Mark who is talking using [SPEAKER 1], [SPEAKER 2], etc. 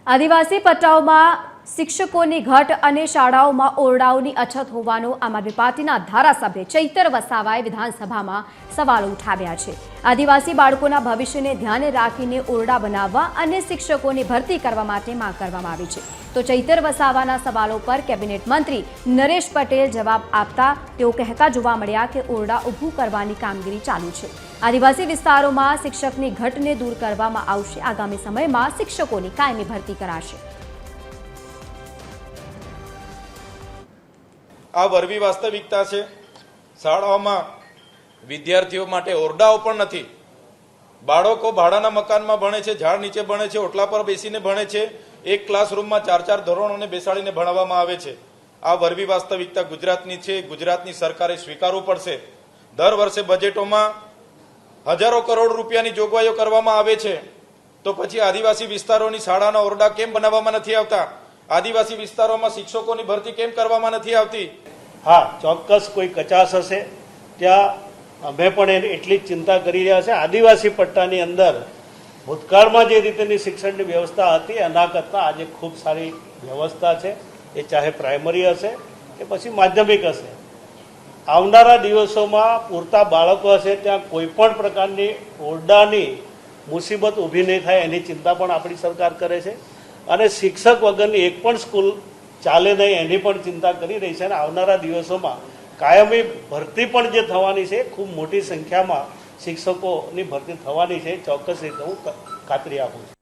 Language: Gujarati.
[SPEAKER 1] આદિવાસી પટ્ટાઓમાં શિક્ષકોની ઘટ અને શાળાઓમાં ઓરડાઓની અછત હોવાનો આમ આદમી પાર્ટીના ધારાસભ્ય ચૈતર વસાવાએ વિધાનસભામાં સવાલો ઉઠાવ્યા છે। આદિવાસી બાળકોના ભવિષ્યને ધ્યાને રાખીને ઓરડા બનાવવા અને શિક્ષકોની ભરતી કરવા માટે માંગ કરવામાં આવી છે। તો ચૈતર વસાવાના સવાલો પર કેબિનેટ મંત્રી નરેશ પટેલ જવાબ આપતા તેઓ કહેતા જોવા મળ્યા કે ઓરડા ઊભું કરવાની કામગીરી ચાલુ છે। આદિવાસી વિસ્તારોમાં શિક્ષકની ઘટને દૂર કરવામાં આવશે। આગામી સમયમાં શિક્ષકોની કાયમી ભરતી કરાશે।
[SPEAKER 2] આ વરવી વાસ્તવિકતા છે। શાળાઓમાં વિદ્યાર્થીઓ માટે ઓરડાઓ પણ નથી। બાળકો ભાડાના મકાનમાં ભણે છે, ઝાડ નીચે ભણે છે, ઓટલા પર બેસીને ભણે છે। એક ક્લાસરૂમમાં 4-4 ધોરણોને બેસાડીને ભણાવવામાં આવે છે। આ વરવી વાસ્તવિકતા ગુજરાતની છે। ગુજરાતની સરકારે સ્વીકારવું પડશે। દર વર્ષે બજેટોમાં હજારો કરોડ રૂપિયાની જોગવાઈઓ કરવામાં આવે છે, તો પછી આદિવાસી વિસ્તારોની શાળાના ઓરડા કેમ બનાવવામાં નથી આવતા? આદિવાસી વિસ્તારોમાં શિક્ષકોની ભરતી કેમ કરવામાં નથી આવતી?
[SPEAKER 3] હા, ચોક્કસ કોઈ કચાશ હશે। ત્યાં અમે પણ એટલી જ ચિંતા કરી રહ્યા છે। આદિવાસી પટ્ટાની અંદર ભૂતકાળમાં જે રીતેની શિક્ષણની વ્યવસ્થા હતી એના કરતાં આજે ખૂબ સારી વ્યવસ્થા છે। એ ચાહે પ્રાઇમરી હશે કે પછી માધ્યમિક હશે। આવનારા દિવસોમાં પૂરતા બાળકો હશે, ત્યાં કોઈ પણ પ્રકારની ઓરડાની મુસીબત ઊભી નહીં થાય એની ચિંતા પણ આપણી સરકાર કરે છે। અને શિક્ષક વગરની એક પણ સ્કૂલ ચાલે નહીં એની પણ ચિંતા કરી રહી છે। અને આવનારા દિવસોમાં કાયમી ભરતી પણ જે થવાની છે, ખૂબ મોટી સંખ્યામાં શિક્ષકોની ભરતી થવાની છે, ચોક્કસ રીતે હું ખાતરી આપું છું।